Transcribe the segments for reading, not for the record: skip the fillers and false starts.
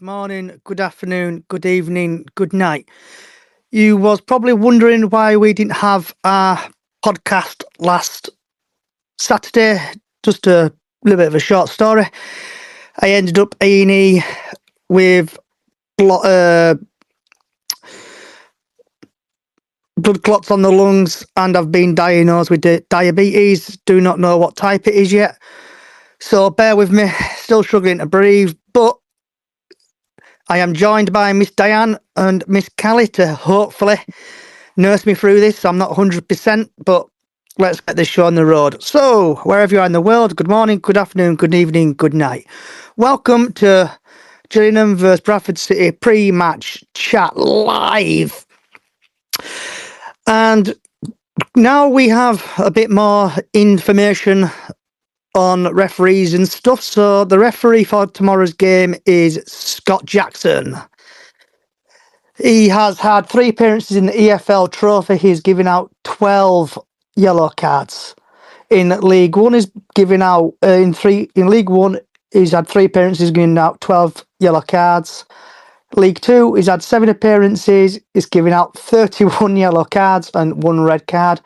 Good morning, good afternoon, good evening, good night. You was probably wondering why we didn't have our podcast last Saturday. Just a little bit of a short story. I ended up A&E with blood clots on the lungs, and I've been diagnosed with diabetes. Do not know what type it is yet. So bear with me, still struggling to breathe, but I am joined by Miss Diane and Miss Callie to hopefully nurse me through this. I'm not 100%, but let's get this show on the road. So, wherever you are in the world, good morning, good afternoon, good evening, good night. Welcome to Gillingham vs Bradford City pre-match chat live. And now we have a bit more information on referees and stuff. So the referee for tomorrow's game is Scott Jackson. He has had 3 appearances in the EFL Trophy. He's given out 12 yellow cards. In League One, he's given out in League One. He's had 3 appearances, giving out 12 yellow cards. League Two, he's had 7 appearances. He's given out 31 yellow cards and 1 red card.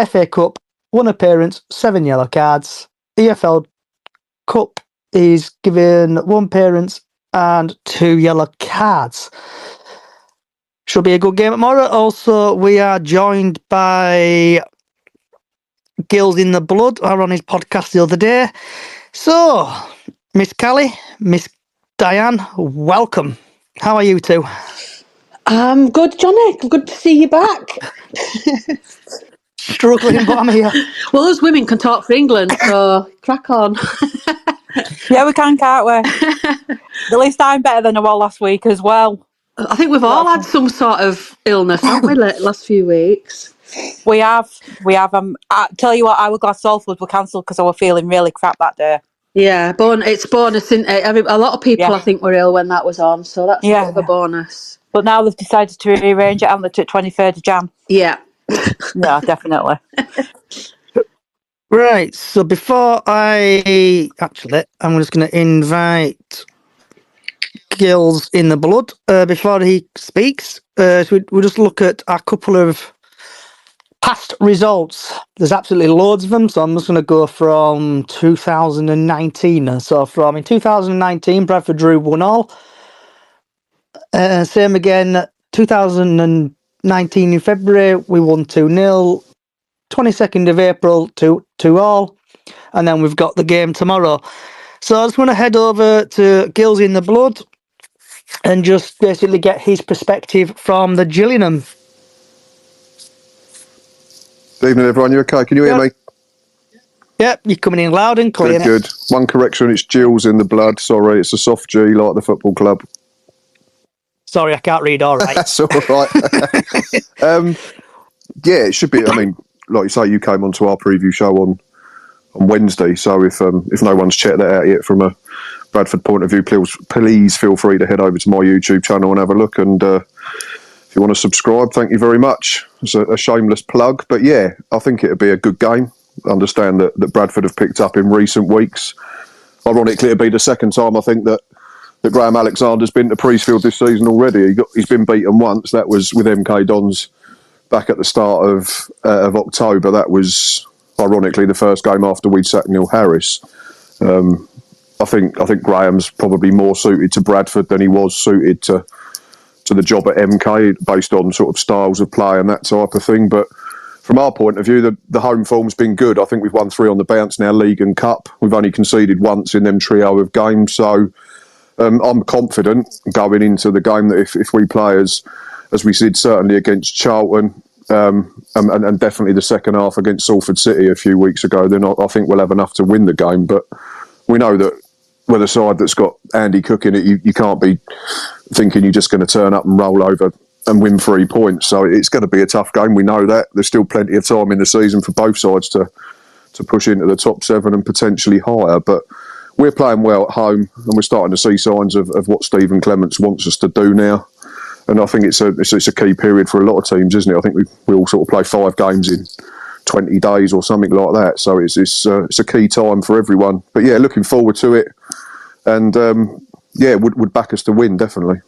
FA Cup, 1 appearance, 7 yellow cards. EFL Cup, he's given 1 appearance and 2 yellow cards. Should be a good game tomorrow. Also, we are joined by Gills in the Blood. I were on his podcast the other day. So, Miss Callie, Miss Diane, welcome. How are you two? Good, Johnny. Good to see you back. Struggling, but I'm here. Well, us women can talk for England, so crack on. Yeah, we can, can't we? At least I'm better than I was last week as well. I think we've all had some sort of illness, haven't we, last few weeks? We have. I tell you what, our glass Salford were cancelled because I was feeling really crap that day. Yeah, it's bonus, isn't it? I mean, a lot of people, I think, were ill when that was on, so that's a bit of a bonus. But now they've decided to rearrange it, haven't they, to 23rd of Jan? Yeah. Yeah, definitely. Right, so before I'm just going to invite Gills in the Blood before he speaks. So we'll just look at a couple of past results. There's absolutely loads of them, so I'm just going to go from 2019. So in 2019, Bradford drew 1-1. Same again, 2019 in February, we won 2-0. 22nd of April, 2-2, and then we've got the game tomorrow. So I just want to head over to Gills in the Blood and just basically get his perspective from the Gillingham. Good evening, everyone. You okay? Can you hear me? Yep, you're coming in loud and clear. Good. One correction, it's Gills in the Blood. Sorry, it's a soft G like the football club. Sorry, I can't read all right. That's all right. Yeah, it should be. I mean, like you say, you came onto our preview show on Wednesday, so if no one's checked that out yet from a Bradford point of view, please feel free to head over to my YouTube channel and have a look. And if you want to subscribe, thank you very much. It's a shameless plug, but yeah, I think it'd be a good game. I understand that Bradford have picked up in recent weeks. Ironically, it'd be the second time I think that Graham Alexander's been to Priestfield this season already. He's been beaten once. That was with MK Dons back at the start of October. That was ironically the first game after we'd sacked Neil Harris. I think Graham's probably more suited to Bradford than he was suited to the job at MK, based on sort of styles of play and that type of thing. But from our point of view, the home form's been good. I think we've won 3 on the bounce now, League and Cup. We've only conceded once in them trio of games, so I'm confident going into the game that if we play as we did certainly against Charlton, and definitely the second half against Salford City a few weeks ago, then I think we'll have enough to win the game. But we know that with a side that's got Andy Cook in it, you can't be thinking you're just going to turn up and roll over and win 3 points. So it's going to be a tough game. We know that. There's still plenty of time in the season for both sides to push into the top 7 and potentially higher. But we're playing well at home, and we're starting to see signs of what Stephen Clements wants us to do now. And I think it's a key period for a lot of teams, isn't it? I think we all sort of play 5 games in 20 days or something like that. So it's a key time for everyone. But yeah, looking forward to it. And yeah, would back us to win, definitely.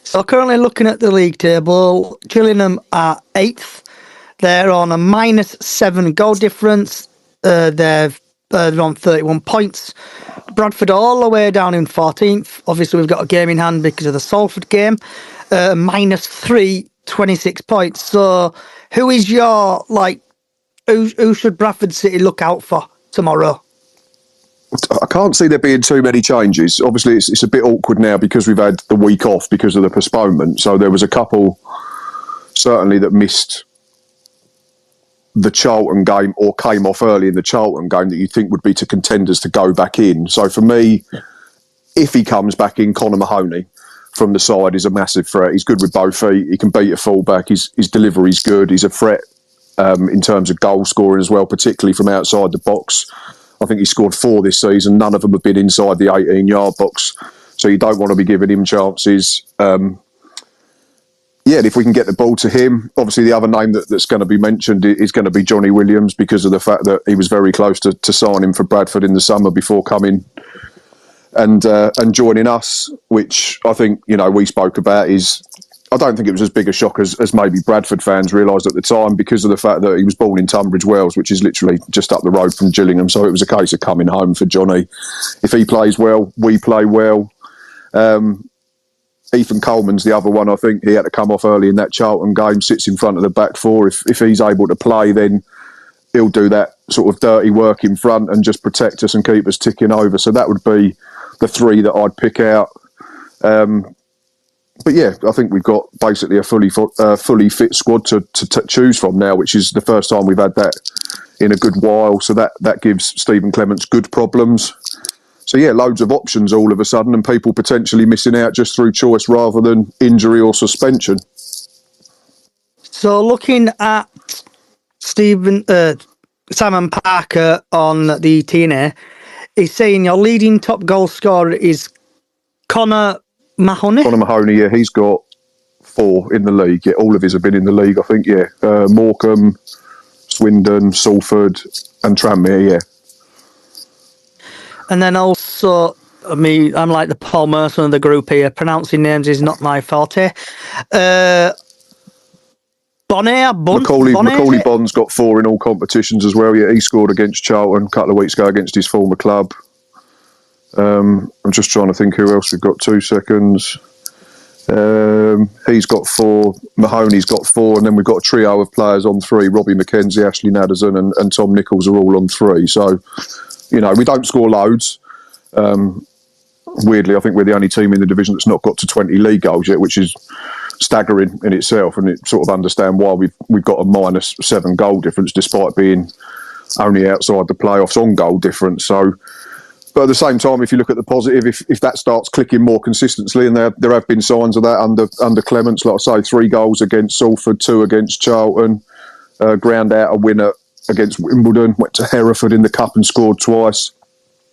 So currently looking at the league table, Gillingham are 8th. They're on a -7 goal difference. They're on 31 points. Bradford all the way down in 14th. Obviously, we've got a game in hand because of the Salford game. -3, 26 points. So who is your, who should Bradford City look out for tomorrow? I can't see there being too many changes. Obviously, it's a bit awkward now because we've had the week off because of the postponement. So there was a couple, certainly, that missed the Charlton game or came off early in the Charlton game that you think would be to contenders to go back in. So for me, if he comes back in, Connor Mahoney from the side is a massive threat. He's good with both feet. He can beat a fullback. His delivery's good. He's a threat in terms of goal scoring as well, particularly from outside the box. I think he scored 4 this season. None of them have been inside the 18-yard box. So you don't want to be giving him chances. Yeah, and if we can get the ball to him, obviously the other name that's going to be mentioned is going to be Johnny Williams because of the fact that he was very close to signing for Bradford in the summer before coming and joining us, which I think, we spoke about is, I don't think it was as big a shock as maybe Bradford fans realised at the time because of the fact that he was born in Tunbridge Wells, which is literally just up the road from Gillingham. So it was a case of coming home for Johnny. If he plays well, we play well. Ethan Coleman's the other one. I think he had to come off early in that Charlton game, sits in front of the back four. If he's able to play, then he'll do that sort of dirty work in front and just protect us and keep us ticking over. So that would be the 3 that I'd pick out. But yeah, I think we've got basically a fully fit squad to choose from now, which is the first time we've had that in a good while. So that gives Stephen Clements good problems. So yeah, loads of options all of a sudden, and people potentially missing out just through choice rather than injury or suspension. So looking at Simon Parker on the TNA, he's saying your leading top goal scorer is Connor Mahoney. Connor Mahoney, yeah, he's got 4 in the league. Yeah, all of his have been in the league, I think. Yeah, Morecambe, Swindon, Salford, and Tranmere. Yeah. And then also, I'm like the Paul Merson of the group here. Pronouncing names is not my forte. Macaulay Bond's got 4 in all competitions as well. Yeah, he scored against Charlton a couple of weeks ago against his former club. I'm just trying to think who else we've got. 2 seconds. He's got 4. Mahoney's got 4, and then we've got a trio of players on 3. Robbie McKenzie, Ashley Naderzan, and Tom Nichols are all on 3. So, we don't score loads. Weirdly, I think we're the only team in the division that's not got to 20 league goals yet, which is staggering in itself, and it sort of understand why we've got a -7 goal difference despite being only outside the playoffs on goal difference. So, but at the same time, if you look at the positive, if that starts clicking more consistently, and there have been signs of that under Clements, like I say, 3 goals against Salford, 2 against Charlton, ground out a winner against Wimbledon, went to Hereford in the cup and scored twice.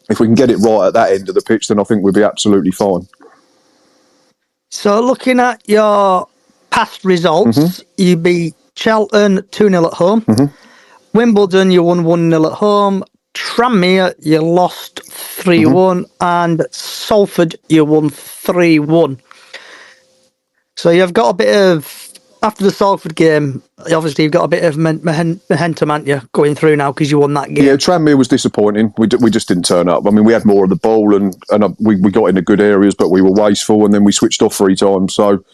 If we can get it right at that end of the pitch, then I think we'll be absolutely fine. So looking at your past results, you beat Charlton 2-0 at home. Wimbledon, you won 1-0 at home. Tranmere, you lost 3-1. And Salford, you won 3-1. So you've got a bit of, after the Salford game, obviously you've got a bit of momentum, aren't you, going through now because you won that game? Yeah, Tranmere was disappointing. We just didn't turn up. I mean, we had more of the ball and we got into good areas, but we were wasteful, and then we switched off 3 times. So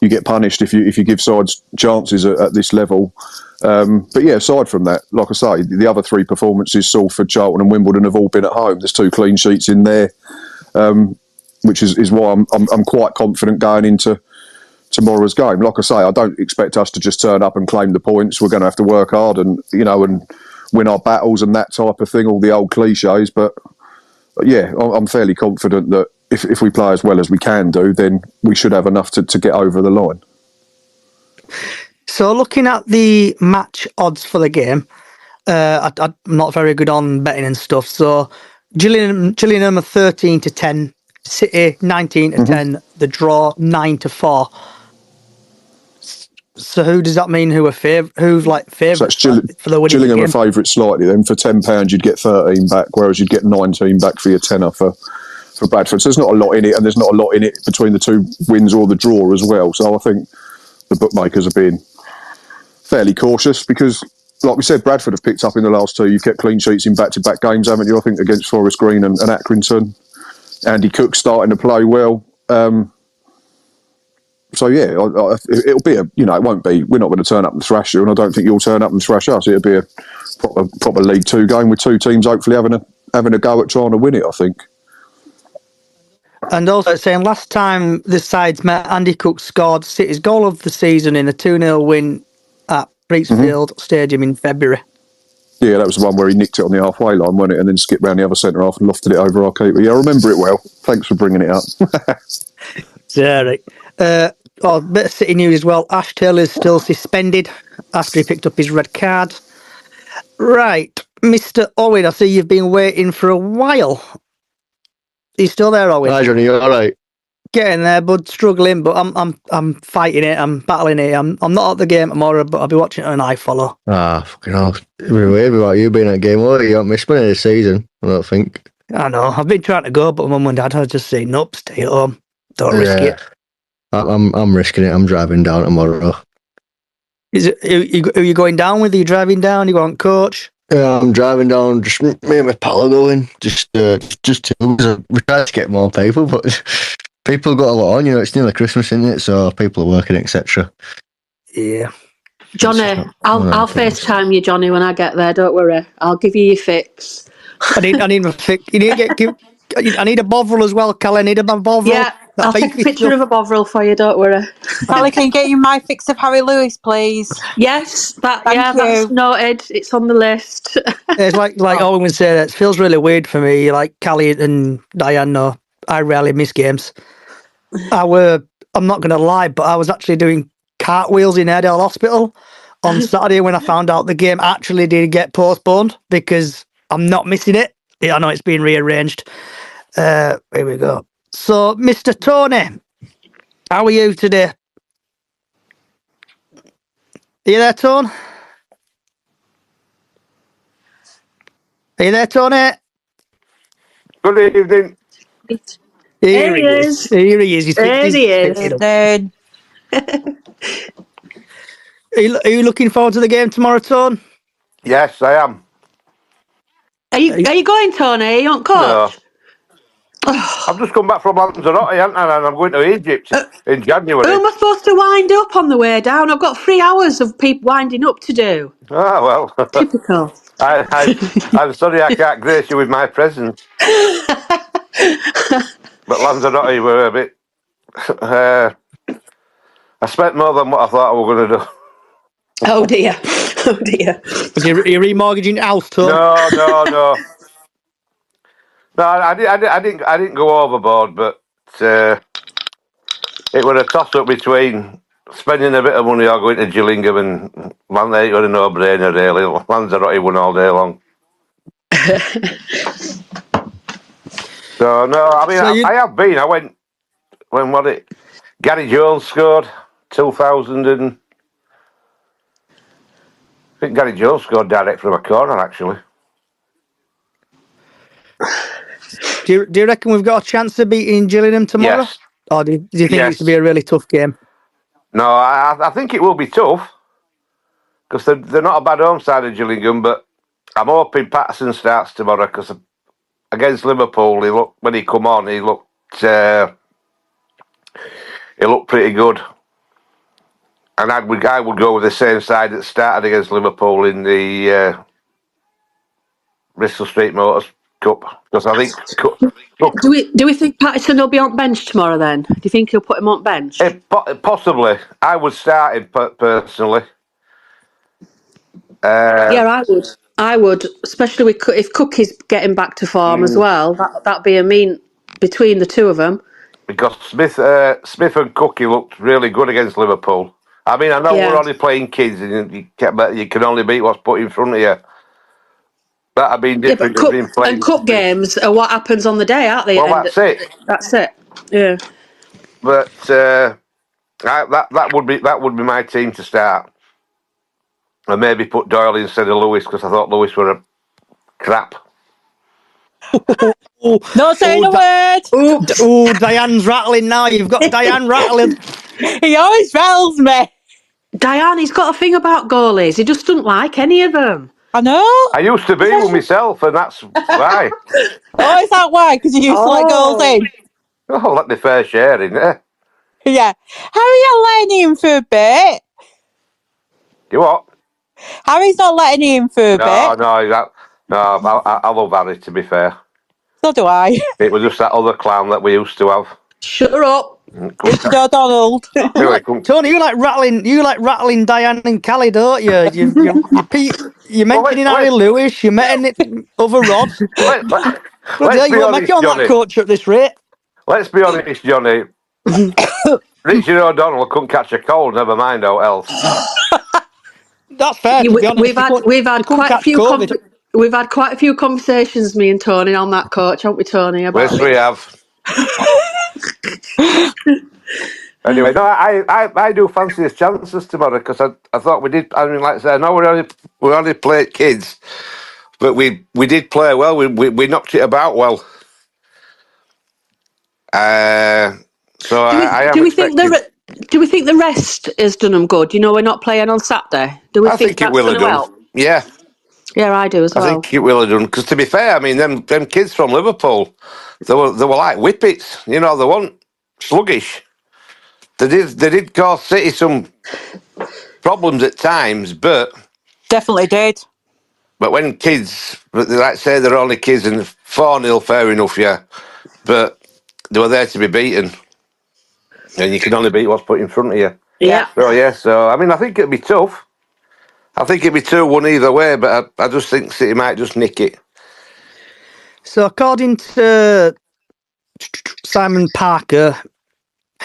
you get punished if you give sides chances at this level. But yeah, aside from that, like I say, the other 3 performances, Salford, Charlton and Wimbledon, have all been at home. There's 2 clean sheets in there, which is why I'm quite confident going into tomorrow's game. Like I say, I don't expect us to just turn up and claim the points. We're going to have to work hard and win our battles and that type of thing, all the old cliches. But yeah, I'm fairly confident that if we play as well as we can do, then we should have enough to get over the line. So looking at the match odds for the game, I'm not very good on betting and stuff. So Gillingham are 13-10, City 19-10, the draw 9-4. So who does that mean? Who's favourites for the winning Gillingham game? are favourites slightly. Then for £10 you'd get 13 back, whereas you'd get 19 back for your tenner for for Bradford. So there's not a lot in it, and there's not a lot in it between the 2 wins or the draw as well. So I think the bookmakers are being fairly cautious because, like we said, Bradford have picked up in the last 2. You've kept clean sheets in back-to-back games, haven't you? I think against Forest Green and Accrington. Andy Cook starting to play well. So yeah, it'll be it won't be. We're not going to turn up and thrash you, and I don't think you'll turn up and thrash us. It'll be a proper League 2 game with 2 teams hopefully having a go at trying to win it, I think. And also saying last time the sides met, Andy Cook scored City's goal of the season in a 2-0 win at Preetsfield Stadium in February. Yeah, that was the one where he nicked it on the halfway line, wasn't it? And then skipped round the other centre half and lofted it over our keeper. Yeah, I remember it well. Thanks for bringing it up. Sorry. Bit of City news as well. Ash Taylor's still suspended after he picked up his red card. Right, Mr. Owen, I see you've been waiting for a while. Are you still there, Owen? Hi, Johnny, you all right? Getting there, bud. Struggling, but I'm fighting it. I'm battling it. I'm not at the game tomorrow, but I'll be watching it on iFollow. Fucking hell. It'd be weird without you being at a game. You haven't missed one this season, I don't think. I know. I've been trying to go, but Mum and Dad are just saying, nope, stay at home. Don't risk it. I'm risking it. I'm driving down tomorrow. Are you going down with? Are you driving down? You going coach? Yeah, I'm driving down. Just me and my pal are going. Just two. We try to get more people, but people got a lot on. It's nearly Christmas, isn't it? So people are working, etc. Yeah. Johnny, I'll FaceTime you, Johnny, when I get there. Don't worry. I'll give you your fix. I need my fix. I need a Bovril as well, Cal. I need a Bovril. Yeah, I'll take a picture of a Bovril for you. Don't worry. Sally, can you get you my fix of Harry Lewis, please? Yes, Thank that's noted. It's on the list. It's like Owen would say, that it feels really weird for me. Like Callie and Diane know, I rarely miss games. I'm not going to lie, but I was actually doing cartwheels in Airedale Hospital on Saturday when I found out the game actually did get postponed because I'm not missing it. Yeah, I know it's been rearranged. Here we go. So, Mr. Tony, how are you today? Are you there, Tone? Are you there, Tony? Good evening. Here he is. Here he is. There he is. Are you looking forward to the game tomorrow, Tone? Yes, I am. Are you going, Tony? Are you on coach? No. I've just come back from Lanzarote, haven't I? And I'm going to Egypt in January. Who am I supposed to wind up on the way down? I've got 3 hours of people winding up to do. Ah, well. Typical. I'm sorry I can't grace you with my presence. But Lanzarote were a bit... I spent more than what I thought I was going to do. Oh dear. Oh dear. Was you remortgaging the house, Tone? No. No, I didn't go overboard, but it was a toss-up between spending a bit of money or going to Gillingham, and Lanzarote was a no-brainer, really. Lanzarote won all day long. So, no, I mean, I have been. I went, when was it? Gary Jones scored 2000 and... I think Gary Jones scored direct from a corner, actually. Do you reckon we've got a chance of beating Gillingham tomorrow? Yes. Or do you think it's to be a really tough game? No, I think it will be tough because they're not a bad home side of Gillingham, but I'm hoping Patterson starts tomorrow because against Liverpool, when he come on, he looked pretty good. And I would go with the same side that started against Liverpool in the Bristol Street Motors Cup, because I think. Do we think Patterson will be on bench tomorrow? Then do you think he'll put him on bench? Possibly, I would start him personally. Yeah, I would, especially if Cook is getting back to form as well. That'd be a mean between the two of them. Because Smith and Cookie looked really good against Liverpool. I mean, I know we're only playing kids, and you can only beat what's put in front of you. That'd be different than playing. And cup games are what happens on the day, aren't they? Well, that's it. That's it. Yeah. But that would be my team to start, and maybe put Doyle instead of Lewis because I thought Lewis were a crap. Not saying a word. Diane's rattling now. You've got Diane rattling. He always rattles me. Diane, he's got a thing about goalies. He just doesn't like any of them. I know. I used to be with myself, and that's why. Oh, is that why? Because you used to let goals in. Oh, let me fair share in there. Yeah. Harry letting him for a bit. You what? Harry's not letting him for a bit. I love Harry, to be fair. So do I. It was just that other clown that we used to have. Shut her up. Richard O'Donnell. Tony, you like rattling Diane and Callie, don't you? You mentioning Harry Lewis, you mentioning other Rod. Let's You won't make it on Johnny. that coach at this rate. Let's be honest, Johnny. Richard O'Donnell couldn't catch a cold, never mind what else. That's fair, to be honest. We've had quite a few conversations, me and Tony, on that coach, haven't we, Tony? Yes, we have. Anyway, no, I do fancy his chances tomorrow because I thought we did. I mean, like I said, I know we only played kids, but we did play well. We knocked it about well. Do we think the rest has done them good? You know, we're not playing on Saturday. Do we think it will have done? Help? Yeah. Yeah, I do as well. I think it will have done because, to be fair, I mean, them kids from Liverpool, they were like whippets. You know, they weren't sluggish. They did cause City some problems at times, but definitely did. But when kids, like say, they're only kids and 4-0, fair enough, yeah. But they were there to be beaten, and you can only beat what's put in front of you. Yeah. So I mean, I think it'd be tough. I think it'd be 2-1 either way, but I just think City might just nick it. So according to Simon Parker,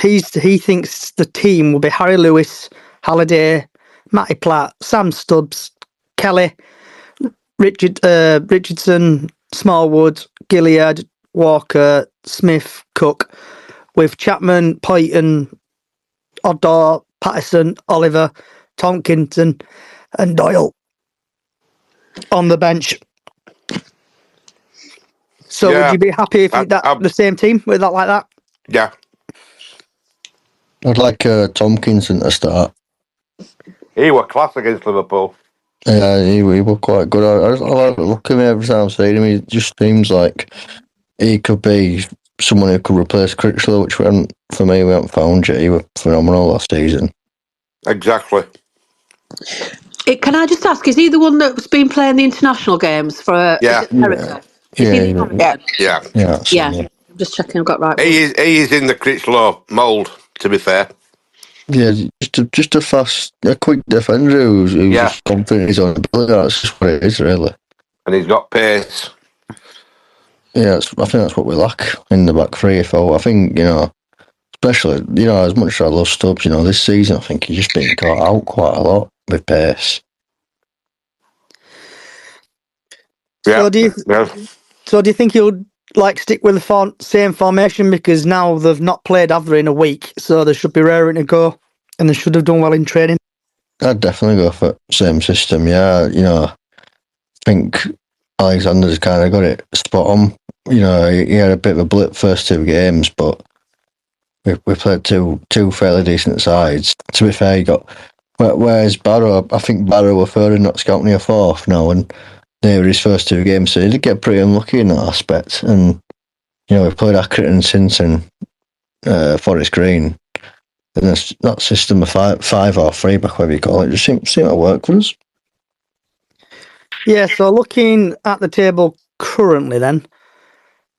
he thinks the team will be Harry Lewis, Halliday, Matty Platt, Sam Stubbs, Kelly, Richardson, Smallwood, Gilliard, Walker, Smith, Cook, with Chapman, Peyton, Oddor, Patterson, Oliver, Tomkinson, and Doyle on the bench. So would you be happy if the same team with that like that? Yeah. I'd like Tomkinson to start. He were class against Liverpool. Yeah, he were quite good. I like to look at him every time I see him. He just seems like he could be someone who could replace Critchlow, which for me, we haven't found yet. He was phenomenal last season. Exactly. Can I just ask, is he the one that's been playing the international games for America? Yeah. I'm just checking I've got right. He is in the Critchlow mould, to be fair. Yeah, just a quick defender who's just confident in his own ability. That's just what it is, really. And he's got pace. Yeah, I think that's what we lack in the back three. I think, especially, as much as I love Stubbs, this season I think he's just been caught out quite a lot with pace. So do you think he'll stick with the same formation, because now they've not played, have they, in a week, so they should be raring to go and they should have done well in training? I'd definitely go for the same system, yeah. I think Alexander's kind of got it spot on. He had a bit of a blip first 2 games, but we played two fairly decent sides. To be fair, whereas Barrow, I think Barrow were third and not Scoutney or fourth now, and they were his first 2 games, so he did get pretty unlucky in that aspect. And we played Accrington since and Forest Green, and that system of 5 or 3 back, whatever you call it, just seemed to work for us. Yeah, so looking at the table currently then,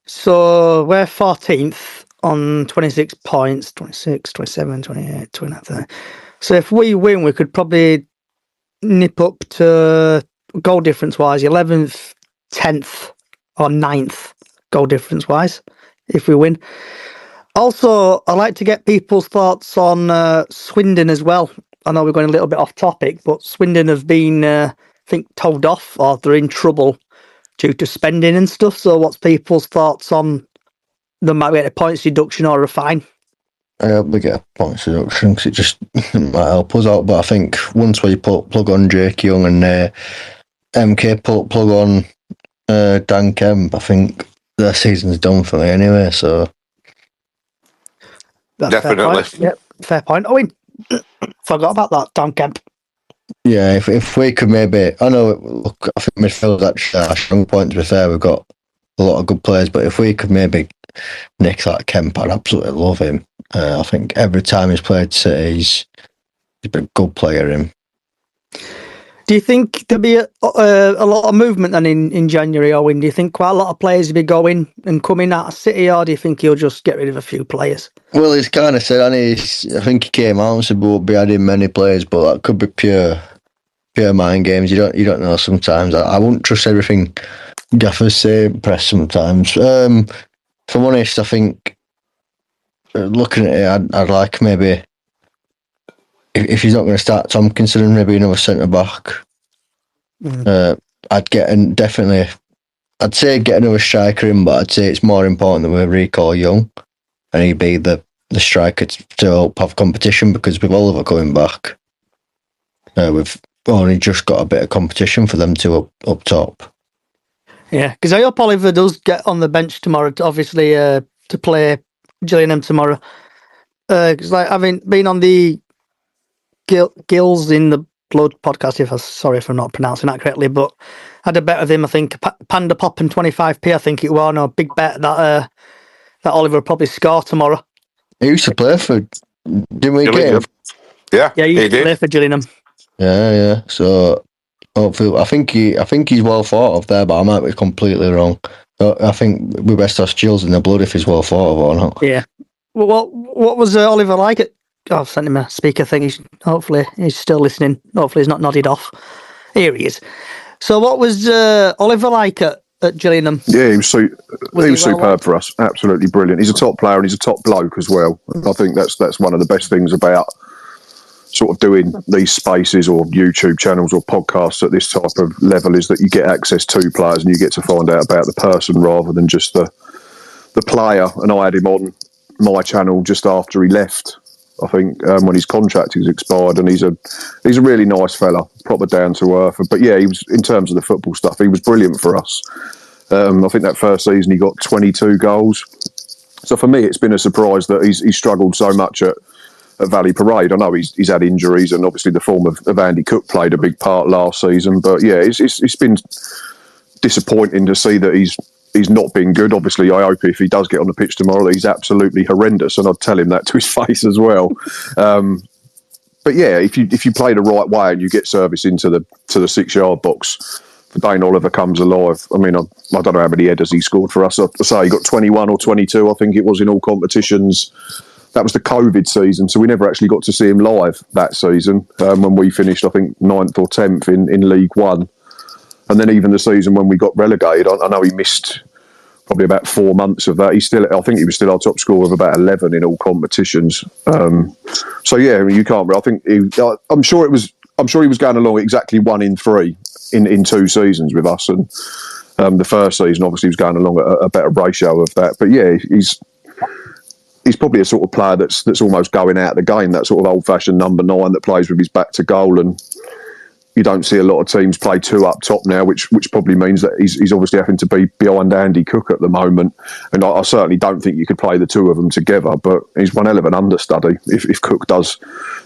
so we're 14th on 26 points, 26, 27, 28, 29. So if we win, we could probably nip up to, goal difference wise, 11th, 10th or 9th goal difference wise if we win. Also, I'd like to get people's thoughts on Swindon as well. I know we're going a little bit off topic, but Swindon have been, I think, told off, or they're in trouble due to spending and stuff. So what's people's thoughts on them might get a points deduction or a fine? I hope we get a points deduction because it just might help us out. But I think once we plug on Jake Young and MK plug on Dan Kemp, I think their season's done for me anyway. So That's Definitely. Fair point. Yep, fair point. Owen, forgot about that, Tom Kemp. yeah, if we could maybe, I know. Look, I think midfield's actually our strong point. To be fair, we've got a lot of good players, but if we could maybe nick that Kemp, I'd absolutely love him. I think every time he's played City, he's been a good player. Him. Do you think there'll be a lot of movement then in January, Owen? Do you think quite a lot of players will be going and coming out of City, or do you think he'll just get rid of a few players? Well, he's kind of said, I think he came out and said we won't be adding many players, but that could be pure mind games. You don't know sometimes. I wouldn't trust everything gaffers say press sometimes. If I'm honest, I think looking at it, I'd like maybe if he's not going to start Tomkinson and maybe another centre back. I'd definitely. I'd say get another striker in, but I'd say it's more important that we recall Young and he'd be the striker to help have competition, because with Oliver coming back, we've only just got a bit of competition for them two up top. Yeah, because I hope Oliver does get on the bench tomorrow, to play Gillingham tomorrow. Because having been on the Gills in the Blood podcast, sorry if I'm not pronouncing that correctly, but I had a bet with him, I think, Panda Pop and 25p, I think it was, a big bet that Oliver will probably score tomorrow. He used to play for, didn't we get him? Yeah, he used to play for Gillingham. Yeah. So hopefully, I think he's well thought of there, but I might be completely wrong. I think we best ask Gills in the Blood if he's well thought of or not. Yeah. Well, what was Oliver like at? I've sent him a speaker thing. Hopefully he's still listening. Hopefully he's not nodded off. Here he is. So what was Oliver like at Gillingham? Yeah, he was superb liked? for us. Absolutely brilliant. He's a top player and he's a top bloke as well. I think that's one of the best things about sort of doing these spaces or YouTube channels or podcasts at this type of level, is that you get access to players and you get to find out about the person rather than just the player. And I had him on my channel just after he left, I think, when his contract is expired, and he's a really nice fella, proper down to earth. But yeah, he was, in terms of the football stuff, he was brilliant for us. I think that first season he got 22 goals. So for me, it's been a surprise that he's struggled so much at Valley Parade. I know he's had injuries, and obviously the form of Andy Cook played a big part last season. But yeah, it's been disappointing to see that he's not been good. Obviously, I hope if he does get on the pitch tomorrow that he's absolutely horrendous, and I'd tell him that to his face as well. But yeah, if you play the right way and you get service into the 6-yard box, Dane Oliver comes alive. I mean, I don't know how many headers he scored for us. I say he got 21 or 22, I think it was, in all competitions. That was the COVID season, so we never actually got to see him live that season, when we finished, I think, 9th or 10th in League One. And then even the season when we got relegated, I know he missed probably about 4 months of that. I think he was still our top scorer of about 11 in all competitions. So yeah, I mean, you can't. I think I'm sure he was going along exactly 1 in 3 in 2 seasons with us, and the first season obviously he was going along at a better ratio of that. But yeah, he's probably a sort of player that's almost going out of the game, that sort of old-fashioned number 9 that plays with his back to goal, and you don't see a lot of teams play 2 up top now, which probably means that he's obviously having to be behind Andy Cook at the moment. And I certainly don't think you could play the 2 of them together, but he's one hell of an understudy. If Cook does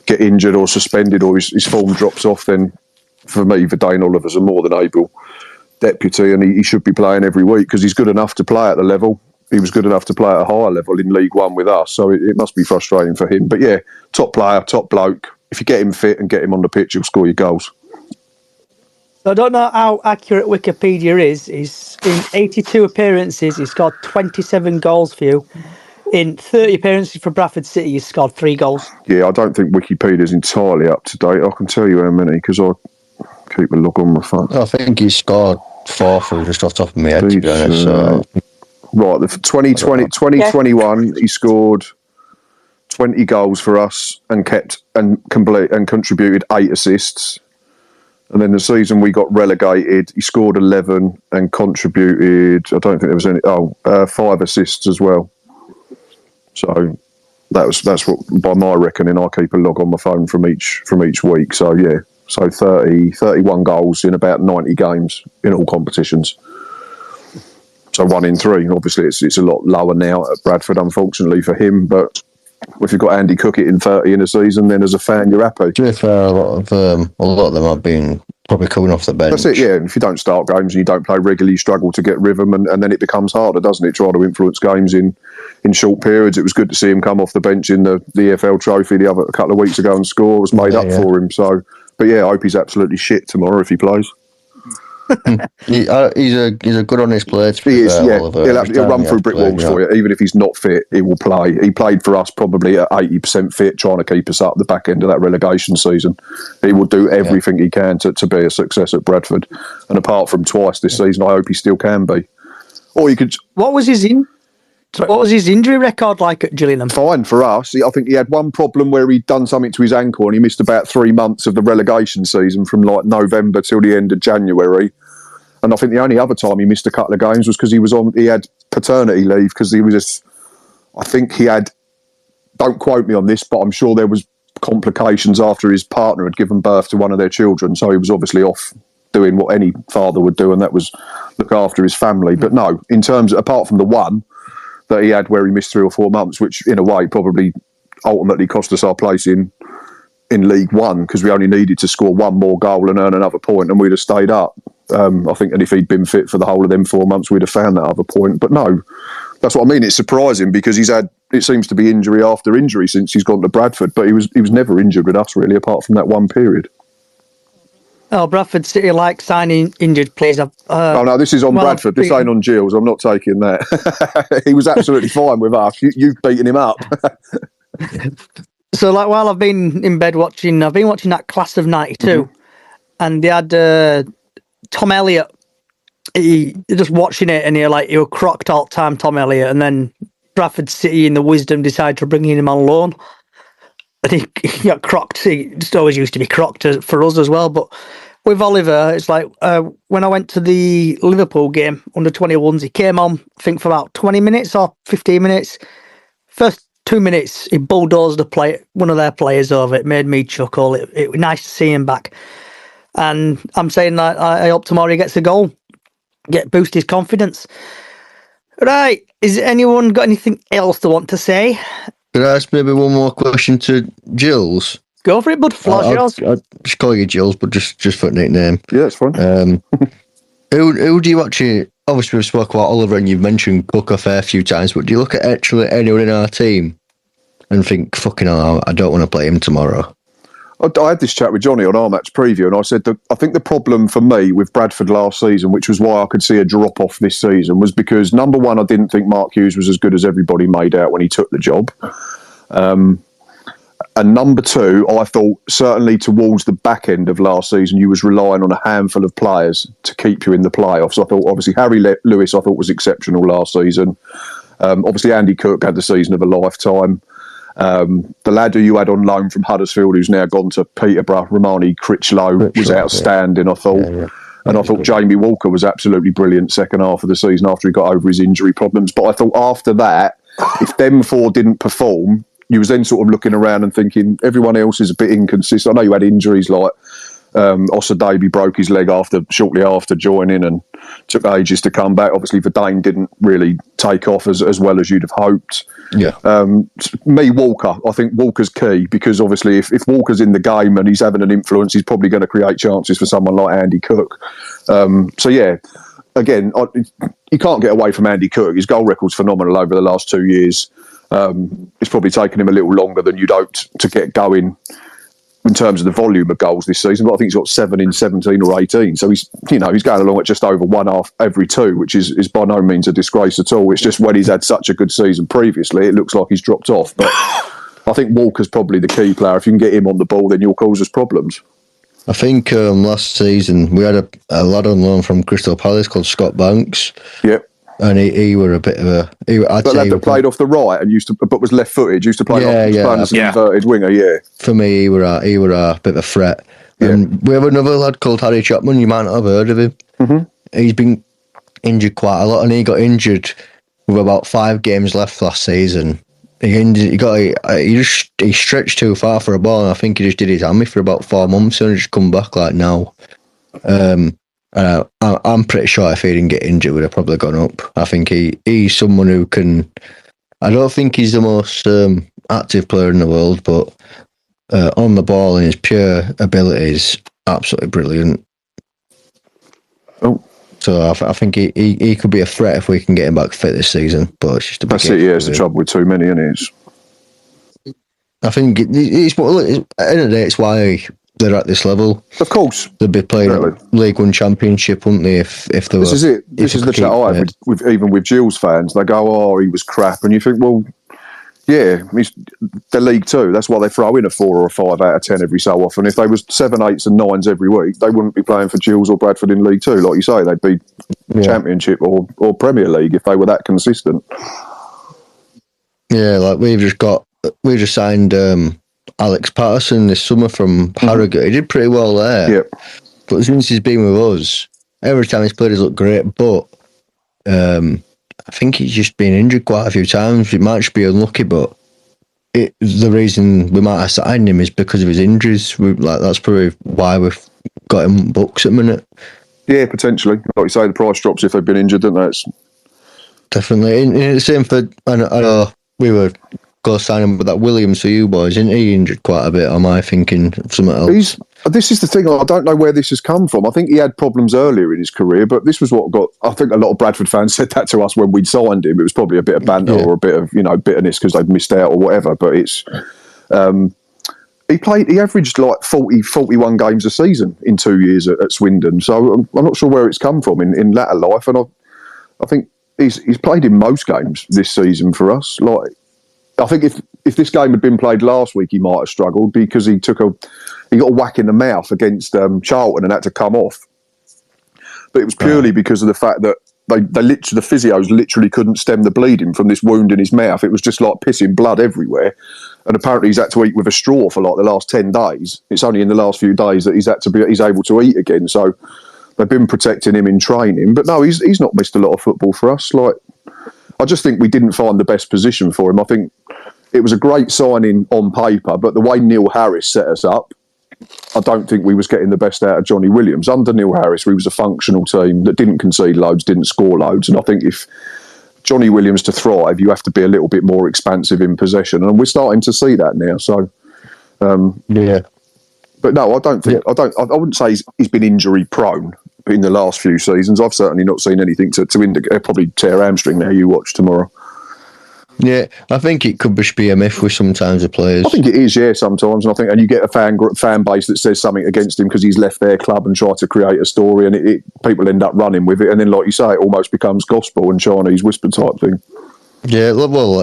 get injured or suspended or his form drops off, then for me, Dane Oliver's a more than able deputy, and he should be playing every week because he's good enough to play at the level. He was good enough to play at a higher level in League One with us, so it must be frustrating for him. But yeah, top player, top bloke. If you get him fit and get him on the pitch, he'll score your goals. I don't know how accurate Wikipedia is. He's in 82 appearances, he's scored 27 goals for you. In 30 appearances for Bradford City, he's scored 3 goals. Yeah, I don't think Wikipedia's entirely up to date. I can tell you how many because I keep a log on my phone. I think he scored 4 for just off the top of my head, to be honest. Right, the 2021, he scored 20 goals for us and contributed 8 assists. And then the season we got relegated, he scored 11 and contributed, I don't think there was any, 5 assists as well. So that's what, by my reckoning, I keep a log on my phone from each week. So yeah, so 31 goals in about 90 games in all competitions. So 1 in 3. Obviously, it's a lot lower now at Bradford, unfortunately for him. But if you've got Andy Cook hitting 30 in a season, then as a fan, you're happy. To be fair, a lot of them have been probably coming off the bench. That's it, yeah. And if you don't start games and you don't play regularly, you struggle to get rhythm, and then it becomes harder, doesn't it? Trying to influence games in short periods. It was good to see him come off the bench in the EFL Trophy a couple of weeks ago and score. It was made up for him. So, but yeah, I hope he's absolutely shit tomorrow if he plays. He's a good honest player. He is, yeah. He'll run through brick walls for you. Even if he's not fit, he will play. He played for us probably at 80% fit, trying to keep us up the back end of that relegation season. He will do everything he can to be a success at Bradford. And apart from twice this season, I hope he still can be. Or you could. What was his injury record like at Gillingham? Fine for us. I think he had one problem where he'd done something to his ankle and he missed about 3 months of the relegation season from like November till the end of January. And I think the only other time he missed a couple of games was because he had paternity leave because I think he had, don't quote me on this, but I'm sure there was complications after his partner had given birth to one of their children. So he was obviously off doing what any father would do, and that was look after his family. But no, in terms, apart from the one that he had where he missed 3 or 4 months, which in a way probably ultimately cost us our place in League One because we only needed to score one more goal and earn another point and we'd have stayed up. I think, and if he'd been fit for the whole of them 4 months, we'd have found that other point. But no, that's what I mean. It's surprising because he's had, it seems to be injury after injury since he's gone to Bradford, but he was never injured with us really, apart from that one period. Oh, Bradford City like signing injured players. Oh no, this is on Bradford. This ain't on Gills. I'm not taking that. He was absolutely fine with us. You've beaten him up. So, like, while I've been in bed I've been watching that Class of '92, and they had Tom Elliott. He just watching it, and he was crocked all the time, Tom Elliott, and then Bradford City in the wisdom decided to bring him on loan. And he got crocked. He just always used to be crocked for us as well. But with Oliver, it's like when I went to the Liverpool game under 21s, he came on, I think, for about 20 minutes or 15 minutes. First 2 minutes, he bulldozed one of their players over. It made me chuckle. It was nice to see him back. And I'm saying that I hope tomorrow he gets a goal, boost his confidence. Right, is anyone got anything else they want to say? Could I ask maybe one more question to Gills? Go for it, bud. Floor's yours. I'll just call you Gills, but just for a nickname. Yeah, it's fine. Who do you actually... Obviously, we've spoken about Oliver and you've mentioned Cook a fair few times, but do you look at actually anyone in our team and think, fucking hell, I don't want to play him tomorrow? I had this chat with Johnny on our match preview, and I said that I think the problem for me with Bradford last season, which was why I could see a drop-off this season, was because, number one, I didn't think Mark Hughes was as good as everybody made out when he took the job. And number two, I thought certainly towards the back end of last season, you was relying on a handful of players to keep you in the playoffs. I thought, obviously, Harry Lewis, I thought was exceptional last season. Obviously, Andy Cook had the season of a lifetime. The lad who you had on loan from Huddersfield, who's now gone to Peterborough, Romani Critchlow, was outstanding, I thought. Yeah. And I thought Jamie Walker was absolutely brilliant second half of the season after he got over his injury problems. But I thought after that, if them four didn't perform, you was then sort of looking around and thinking everyone else is a bit inconsistent. I know you had injuries like Ossa Davey broke his leg shortly after joining and took ages to come back. Obviously, Verdane didn't really take off as well as you'd have hoped. Yeah. Walker, I think Walker's key because obviously if Walker's in the game and he's having an influence, he's probably going to create chances for someone like Andy Cook. So yeah, again, you can't get away from Andy Cook. His goal record's phenomenal over the last 2 years. It's probably taken him a little longer than you'd hoped to get going in terms of the volume of goals this season, but I think he's got 7 in 17 or 18. So he's going along at just over 1.5 every 2, which is by no means a disgrace at all. It's just when he's had such a good season previously, it looks like he's dropped off. But I think Walker's probably the key player. If you can get him on the ball, then you'll cause us problems. I think last season we had a lad on loan from Crystal Palace called Scott Banks. Yep. And he were a bit of a... That played off the right and but was left-footed, used to play as an inverted winger, yeah. For me, he were a bit of a threat. Yeah. And we have another lad called Harry Chapman, you might not have heard of him. Mm-hmm. He's been injured quite a lot, and he got injured with about 5 games left last season. He stretched too far for a ball, and I think he just did his hammy for about 4 months, and just come back like now. I'm I'm pretty sure if he didn't get injured, would have probably gone up. I think he's someone who can. I don't think he's the most active player in the world, but on the ball and his pure ability is absolutely brilliant. Oh. So I think he could be a threat if we can get him back fit this season. But it's just a big. That's it. Yeah, it's the trouble with too many, isn't it? I think it's at the end of the day, it's why they're at this level. Of course, they'd be playing League One Championship, wouldn't they? If they were. This is it. This is the chat I have with even with Gills fans. They go, "Oh, he was crap," and you think, "Well, yeah, they're League Two. That's why they throw in a 4 or a 5 out of 10 every so often. If they was 7, 8s, and 9s every week, they wouldn't be playing for Gills or Bradford in League Two. Like you say, they'd be Championship or Premier League if they were that consistent." Yeah, like we just signed Alex Patterson this summer from Harrogate. He did pretty well there. Yep. But since he's been with us, every time he's played, he's looked great. But I think he's just been injured quite a few times. It might just be unlucky, but the reason we might have signed him is because of his injuries. That's probably why we've got him books at the minute. Yeah, potentially. Like you say, the price drops if they've been injured, don't they? It's... Definitely. And the same for, I know we were going to sign him with that Williams for you boys, isn't he injured quite a bit? Or am I thinking of something else? This is the thing, I don't know where this has come from. I think he had problems earlier in his career, but this was what got... I think a lot of Bradford fans said that to us when we'd signed him. It was probably a bit of banter or a bit of, bitterness because they'd missed out or whatever, but it's... He averaged like 40, 41 games a season in 2 years at Swindon, so I'm not sure where it's come from in latter life, and I think he's played in most games this season for us. Like, I think if this game had been played last week, he might have struggled because he got a whack in the mouth against Charlton and had to come off. But it was purely because of the fact that the physios literally couldn't stem the bleeding from this wound in his mouth. It was just like pissing blood everywhere. And apparently he's had to eat with a straw for like the last 10 days. It's only in the last few days that he's able to eat again. So they've been protecting him in training. But no, he's not missed a lot of football for us. Like, I just think we didn't find the best position for him. I think it was a great signing on paper, but the way Neil Harris set us up, I don't think we was getting the best out of Johnny Williams. Under Neil Harris, we was a functional team that didn't concede loads, didn't score loads. And I think if Johnny Williams to thrive, you have to be a little bit more expansive in possession. And we're starting to see that now. So, yeah. But no, I don't think, I wouldn't say he's been injury prone in the last few seasons. I've certainly not seen anything to indicate. Probably tear hamstring now, you watch tomorrow. Yeah, I think it could just be a myth with sometimes the players. I think it is, yeah, sometimes. And you get a fan base that says something against him because he's left their club and tried to create a story, and people end up running with it. And then, like you say, it almost becomes gospel and Chinese whisper type thing. Yeah, well,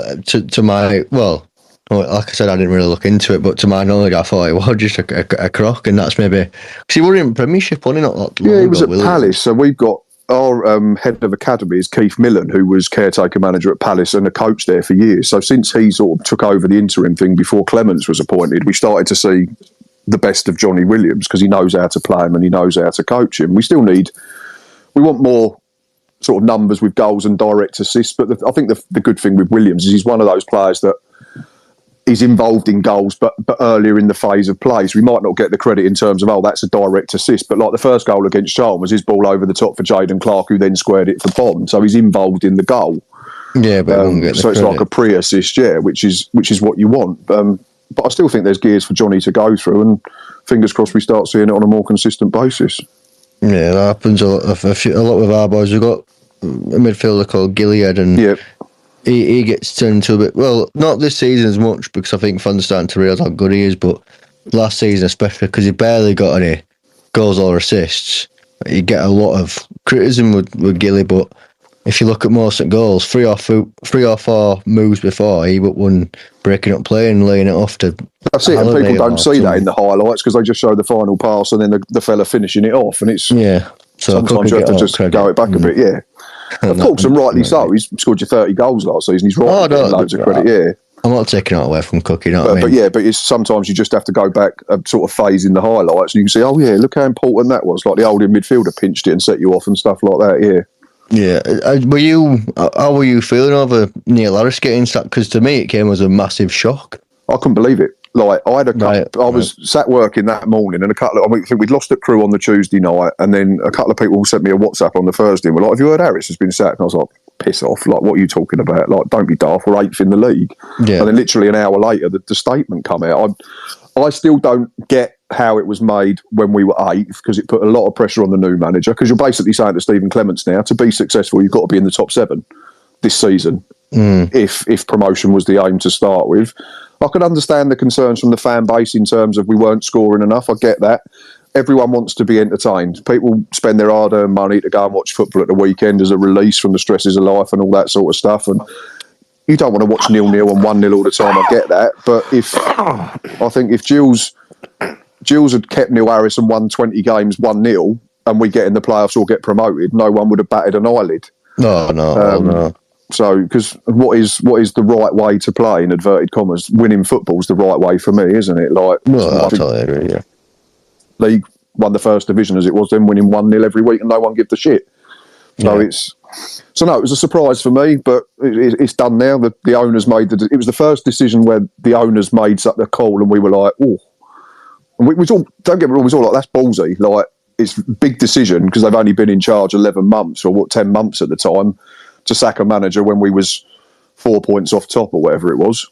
like I said, I didn't really look into it, but to my knowledge, I thought it was just a crock, and that's maybe because he was in Premiership, wasn't he? Not long he was ago, at Palace. So we've got our head of academy is Keith Millen, who was caretaker manager at Palace and a coach there for years. So since he sort of took over the interim thing before Clements was appointed, we started to see the best of Johnny Williams because he knows how to play him and he knows how to coach him. We want more sort of numbers with goals and direct assists, but I think the good thing with Williams is he's one of those players that is involved in goals, but earlier in the phase of play. So we might not get the credit in terms of, that's a direct assist. But like the first goal against Charlton was his ball over the top for Jayden Clark, who then squared it for Bond. So he's involved in the goal. Yeah, but so it's like a pre-assist, which is what you want. But I still think there's gears for Johnny to go through, and fingers crossed we start seeing it on a more consistent basis. Yeah, that happens a lot with our boys. We've got a midfielder called Gilead, and he gets turned into a bit, well, not this season as much because I think fans are starting to realise how good he is, but last season especially because he barely got any goals or assists. You get a lot of criticism with Gilly, but if you look at most of goals, 3 or 4 moves before, he but one breaking up play and laying it off to... That's it, and people don't see that in the highlights because they just show the final pass and then the fella finishing it off, and it's... Yeah. So sometimes you have to just go it back a bit, Of course, and rightly so. He's scored you 30 goals last season. He's right. Loads of credit, I'm not taking it away from Cook, you know what I mean? But it's, sometimes you just have to go back a sort of phase in the highlights and you can see, look how important that was. Like the holding midfielder pinched it and set you off and stuff like that, Yeah. How were you feeling over Neil Harris getting sacked? Because to me it came as a massive shock. I couldn't believe it. Like I had a couple, I was sat working that morning, and I think we'd lost at Crewe on the Tuesday night, and then a couple of people sent me a WhatsApp on the Thursday and were like, "Have you heard Harris has been sacked?" And I was like, "Piss off! Like, what are you talking about? Like, don't be daft. We're 8th in the league." Yeah. And then literally an hour later, the statement come out. I still don't get how it was made when we were 8th, because it put a lot of pressure on the new manager. Because you're basically saying to Stephen Clements now, to be successful, you've got to be in the top 7 this season. If promotion was the aim to start with. I could understand the concerns from the fan base in terms of we weren't scoring enough. I get that. Everyone wants to be entertained. People spend their hard-earned money to go and watch football at the weekend as a release from the stresses of life and all that sort of stuff. And you don't want to watch 0-0 and 1-0 all the time. I get that. But I think if Gills had kept Neil Harris and won 20 games 1-0 and we get in the playoffs or get promoted, no one would have batted an eyelid. No. So, because what is the right way to play, in inverted commas? Winning football's the right way for me, isn't it? Like, I totally agree, yeah. League won the first division as it was then, winning 1-0 every week and no one give the shit. So it was a surprise for me, but it's done now. The owners made it was the first decision where the owners made the call and we were like, oh. And we all, don't get me wrong, we was all like, that's ballsy. Like, it's a big decision because they've only been in charge 11 months or 10 months at the time, to sack a manager when we was 4 points off top or whatever it was.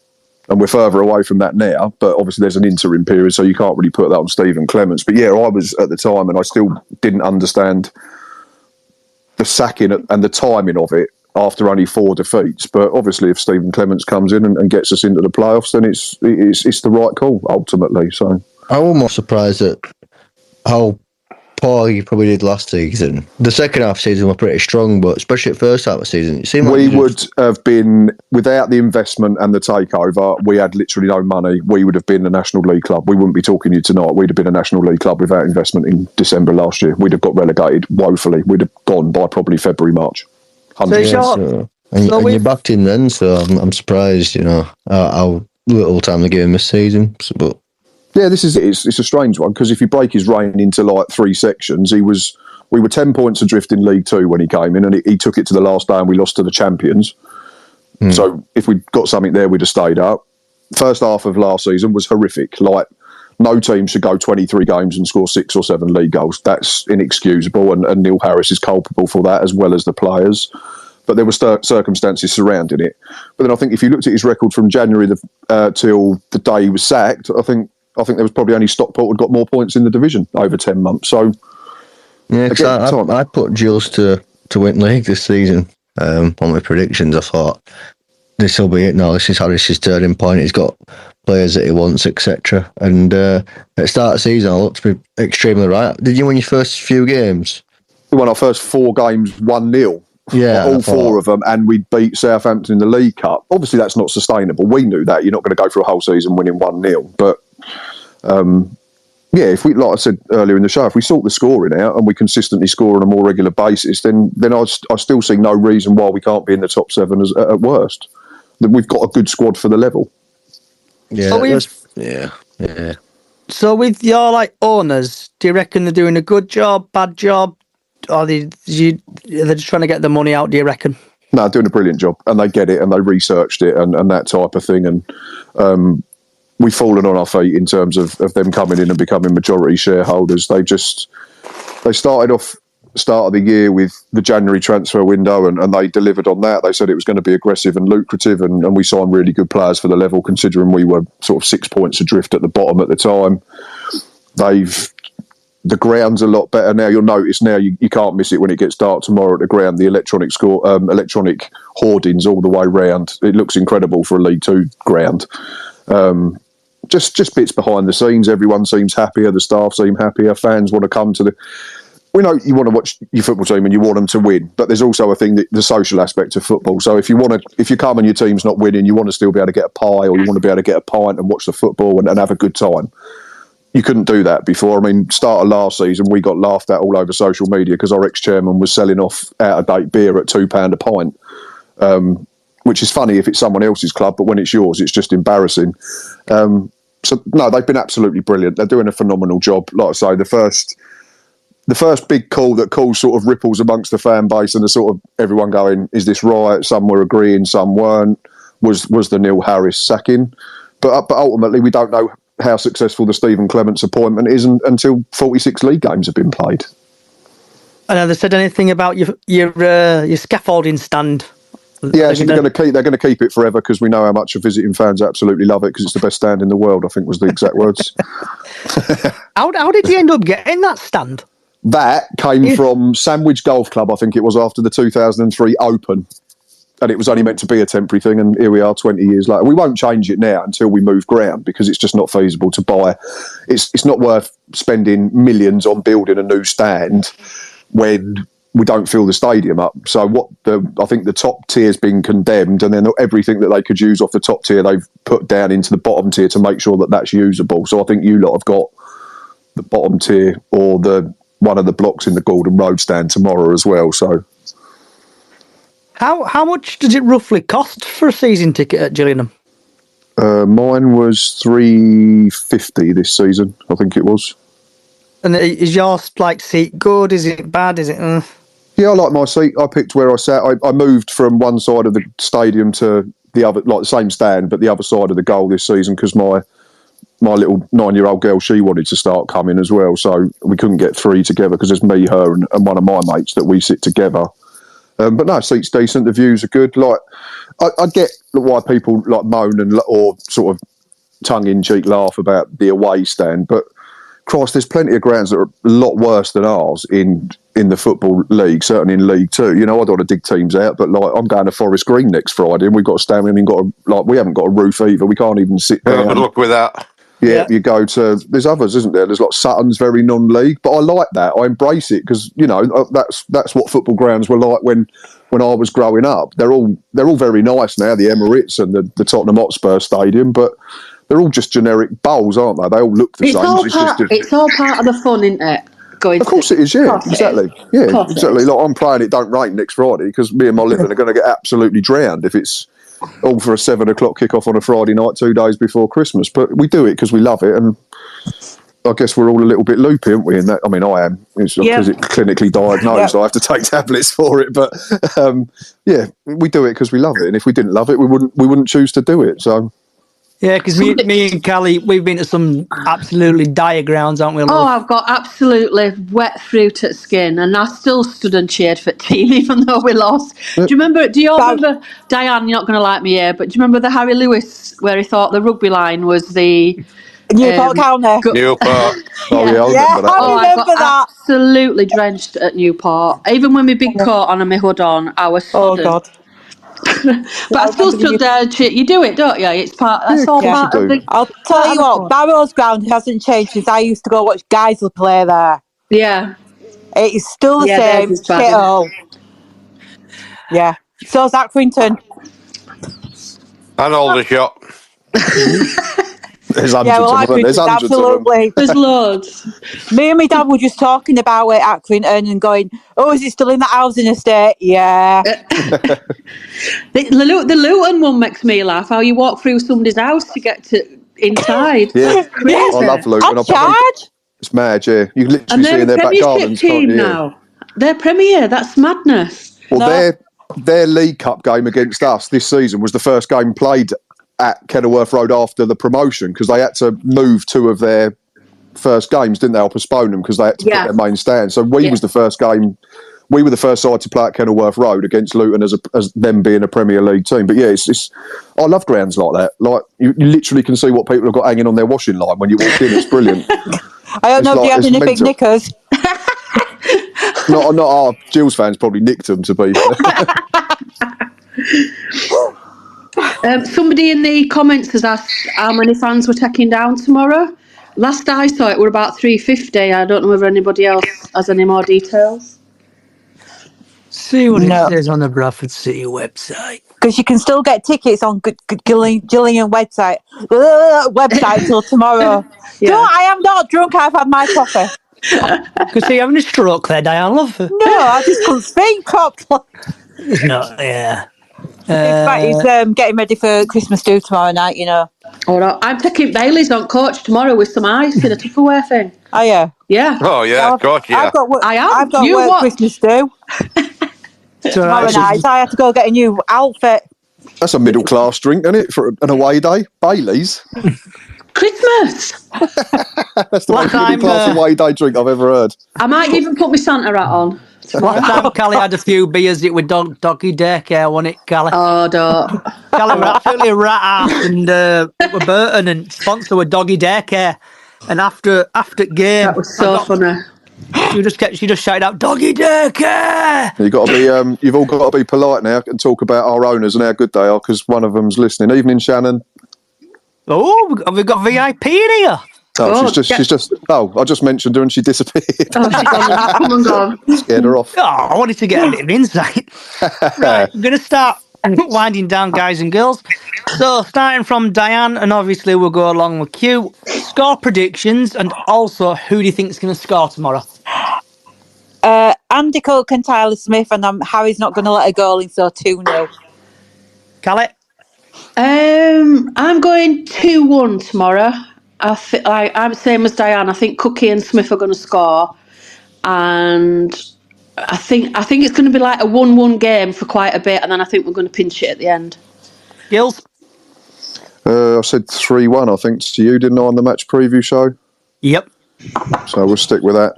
And we're further away from that now, but obviously there's an interim period, so you can't really put that on Stephen Clements. But yeah, I was at the time and I still didn't understand the sacking and the timing of it after only 4 defeats. But obviously if Stephen Clements comes in and gets us into the playoffs, then it's the right call, ultimately. So I'm almost surprised at how poor you probably did last season. The second half of the season were pretty strong, but especially the first half of the season, it seemed like we would have been, without the investment and the takeover, we had literally no money. We would have been a National League club. We wouldn't be talking to you tonight. We'd have been a National League club without investment in December last year. We'd have got relegated woefully. We'd have gone by probably February, March. So you backed him then, so I'm surprised, how little time they gave him this season. But yeah, this is it. It's a strange one, because if you break his reign into like 3 sections, we were 10 points adrift in League 2 when he came in, and he took it to the last day and we lost to the champions. So if we'd got something there, we'd have stayed up. First half of last season was horrific. Like, no team should go 23 games and score 6 or 7 league goals. That's inexcusable, and Neil Harris is culpable for that, as well as the players. But there were circumstances surrounding it. But then I think if you looked at his record from January till the day he was sacked, I think there was probably only Stockport had got more points in the division over 10 months. So, yeah, again, I put Gills to win league this season on my predictions. I thought, this will be it now. This is Harris's turning point. He's got players that he wants, etc. And at the start of the season, I looked to be extremely right. Did you win your first few games? We won our first 4 games 1-0. Yeah, all 4 of them, and we beat Southampton in the League Cup. Obviously, that's not sustainable. We knew that. You're not going to go through a whole season winning 1-0. But yeah, if we, like I said earlier in the show, if we sort the scoring out and we consistently score on a more regular basis, then I still see no reason why we can't be in the top 7 at worst. That we've got a good squad for the level. Yeah, So with your owners, do you reckon they're doing a good job, bad job? Or are they just trying to get the money out, do you reckon? No, doing a brilliant job, and they get it, and they researched it, and that type of thing. And we've fallen on our feet in terms of them coming in and becoming majority shareholders. They started off start of the year with the January transfer window, and they delivered on that. They said it was going to be aggressive and lucrative, and we signed really good players for the level, considering we were sort of 6 points adrift at the bottom at the time. The ground's a lot better now. You'll notice now you can't miss it when it gets dark tomorrow at the ground. The electronic hoardings all the way round. It looks incredible for a League 2 ground. Just bits behind the scenes. Everyone seems happier. The staff seem happier. Fans want to come to we know you want to watch your football team and you want them to win, but there's also a thing that the social aspect of football. So if you come and your team's not winning, you want to still be able to get a pie, or you want to be able to get a pint and watch the football and have a good time. You couldn't do that before. I mean, start of last season, we got laughed at all over social media because our ex-chairman was selling off out-of-date beer at £2 a pint, which is funny if it's someone else's club, but when it's yours, it's just embarrassing. So, no, they've been absolutely brilliant. They're doing a phenomenal job. Like I say, the first big call that caused sort of ripples amongst the fan base and the sort of everyone going, is this right? Some were agreeing, some weren't, was the Neil Harris sacking. But ultimately, we don't know how successful the Stephen Clements appointment is until 46 league games have been played. And have they said anything about your scaffolding stand? Yeah, so they're going to keep it forever because we know how much of visiting fans absolutely love it because it's the best stand in the world, I think was the exact words. How did you end up getting that stand? That came from Sandwich Golf Club, I think it was, after the 2003 Open. And it was only meant to be a temporary thing, and here we are 20 years later. We won't change it now until we move ground because it's just not feasible to buy. It's not worth spending millions on building a new stand when we don't fill the stadium up. So I think the top tier's been condemned, and then everything that they could use off the top tier they've put down into the bottom tier to make sure that that's usable. So I think you lot have got the bottom tier or one of the blocks in the Gordon Road stand tomorrow as well. So how much does it roughly cost for a season ticket at Gillingham? Mine was $350 this season, I think it was. And is your seat good? Is it bad? Is it? Yeah, I like my seat. I picked where I sat. I moved from one side of the stadium to the other, like the same stand, but the other side of the goal this season because my little 9-year-old girl, she wanted to start coming as well. So we couldn't get three together because there's me, her, and one of my mates that we sit together. But no, seat's decent. The views are good. Like I get why people moan or sort of tongue-in-cheek laugh about the away stand, but Christ, there's plenty of grounds that are a lot worse than ours in the Football League, certainly in League Two. I don't want to dig teams out, but I'm going to Forest Green next Friday, and we've got to stand. We haven't got a roof either. We can't even sit down. Good luck with that. Yeah, you go to. There's others, isn't there? There's Sutton's very non-league, but I like that. I embrace it because that's what football grounds were like when I was growing up. They're all very nice now, the Emirates and the Tottenham Hotspur Stadium, but they're all just generic bowls, aren't they? They all look the same. It's all part of the fun, isn't it? Of course it is, yeah, exactly. Yeah, exactly. Like I'm praying it don't rain next Friday because me and my living are going to get absolutely drowned if it's all for a 7 o'clock kickoff on a Friday night 2 days before Christmas. But we do it because we love it, and I guess we're all a little bit loopy, aren't we? In that, I mean, I am because it's clinically diagnosed. I have to take tablets for it, but we do it because we love it, and if we didn't love it, we wouldn't choose to do it. So. Yeah, because me and Callie, we've been to some absolutely dire grounds, haven't we? Oh, I've got absolutely wet through to the skin, and I still stood and cheered for the team, even though we lost. Do you remember, Diane, you're not going to like me here, but do you remember the Harry Lewis, where he thought the rugby line was the... Newport County. Newport. I remember that. I got that. Absolutely drenched at Newport. Even when my big coat on and my hood on, I was sodden. Oh, God. But I still stood there and cheered. You do it, don't you? It's part of the... I'll tell you what, Barrow's ground hasn't changed since I used to go watch Geisel play there. Yeah. It's still the same shithole. Yeah. So's Accrington. And Aldershot. There's hundreds absolutely. There's loads. Me and my dad were just talking about it at Accrington and going, oh, is it still in that housing estate? Yeah. The Luton one makes me laugh, how you walk through somebody's house to get to inside. Yeah. I love Luton. It's mad, yeah. You can literally see in their back gardens. Team now. They're Premier, that's madness. Well, their League Cup game against us this season was the first game played at Kenilworth Road after the promotion because they had to move 2 of their first games, didn't they? Or postpone them because they had to put their main stand. So we was the first game. We were the first side to play at Kenilworth Road against Luton as them being a Premier League team. But yeah, it's I love grounds like that. Like you literally can see what people have got hanging on their washing line when you walk in. It's brilliant. I don't know if you had any big knickers. Not our Gills fans probably nicked them to be somebody in the comments has asked how many fans were taking down tomorrow. Last I saw it were about 350. I don't know whether anybody else has any more details. See what it says on the Bradford City website. Because you can still get tickets on Gillingham website till tomorrow. No, I am not drunk. I've had my coffee. Because you're having a stroke there, Diane, love. No, I just couldn't speak properly. No, yeah. He's getting ready for Christmas do tomorrow night, Oh, no. I'm taking Bailey's on coach tomorrow with some ice in a Tupperware thing. Are you? Yeah. Oh, yeah, of course, yeah. I've got work Christmas do. Tomorrow night, so I have to go get a new outfit. That's a middle class drink, isn't it? For an away day, Bailey's. Christmas. That's the most middle class away day drink I've ever heard. I might even put my Santa hat on. Last time Callie had a few beers, it was doggy daycare, wasn't it, Callie? Oh, don't. Callie were absolutely rat-ass, and we're Burton and sponsor with doggy daycare. And after game, That was so funny. She just shouted out, "Doggy daycare!" You got to be. You've all got to be polite now and talk about our owners and how good they are, because one of them's listening. Evening, Shannon. Oh, we've got VIP in here. Oh, she's just. Oh, I just mentioned her and she disappeared. Oh, she's gone. Come and gone. Scared her off. Oh, I wanted to get a bit of insight. Right, I'm going to start winding down, guys and girls. So, starting from Diane, and obviously we'll go along with Q. Score predictions, and also who do you think is going to score tomorrow? Andy Cook and Tyler Smith, and Harry's not going to let a goal in, so 2-0. Callie? I'm going 2-1 tomorrow. I'm the same as Diane. I think Cookie and Smith are going to score, and I think it's going to be like a 1-1 game for quite a bit, and then I think we're going to pinch it at the end. Gills? I said 3-1, I think, to you, didn't I, on the match preview show? Yep. So we'll stick with that.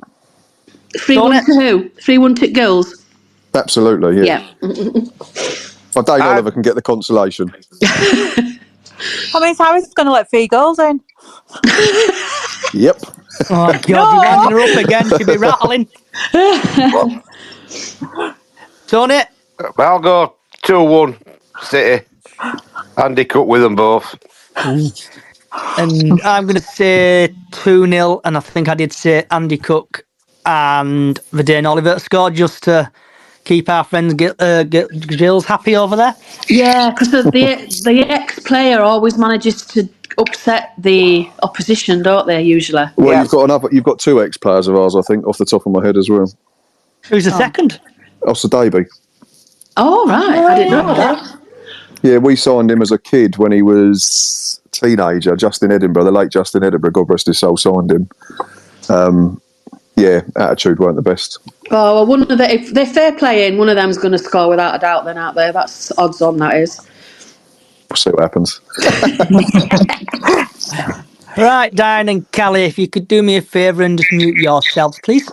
3-1 to who? 3-1 to Girls? Absolutely, yeah. If Dane Oliver can get the consolation. I mean, Harry's going to let 3 goals in. Yep. Oh, God, you're winding her up again. She'll be rattling. Tony? I'll go 2-1 City. Andy Cook with them both. And I'm going to say 2-0, and I think I did say Andy Cook and Dane Oliver score, just to keep our friends Gills happy over there. Yeah, because the ex-player always manages to upset the opposition, don't they, usually? Well, you've got 2 ex-players of ours, I think, off the top of my head as well. Who's the second? Oscar Davey. Oh, right. I didn't know that. Yeah, we signed him as a kid when he was a teenager. Justin Edinburgh, the late Justin Edinburgh, God rest his soul, signed him. Yeah, attitude weren't the best. Oh, well, if they're fair playing, one of them's going to score without a doubt then, aren't they? That's odds on, that is. We'll see what happens. Right, Diane and Callie, if you could do me a favour and just mute yourselves, please.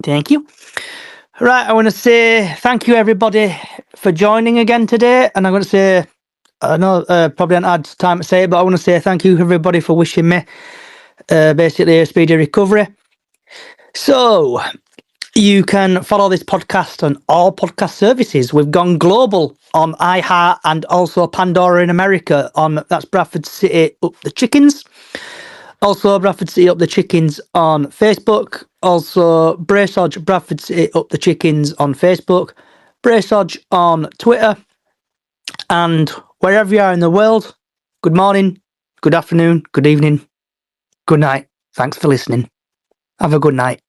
Thank you. Right, I want to say thank you, everybody, for joining again today. And I'm going to say, I know probably haven't had time to say it, but I want to say thank you, everybody, for wishing me basically a speedy recovery. So, you can follow this podcast on all podcast services. We've gone global on iHeart and also Pandora in America. That's Bradford City Up the Chickens. Also, Bradford City Up the Chickens on Facebook. Also, Braysodge Bradford City Up the Chickens on Facebook. Braysodge on Twitter. And wherever you are in the world, good morning, good afternoon, good evening, good night. Thanks for listening. Have a good night.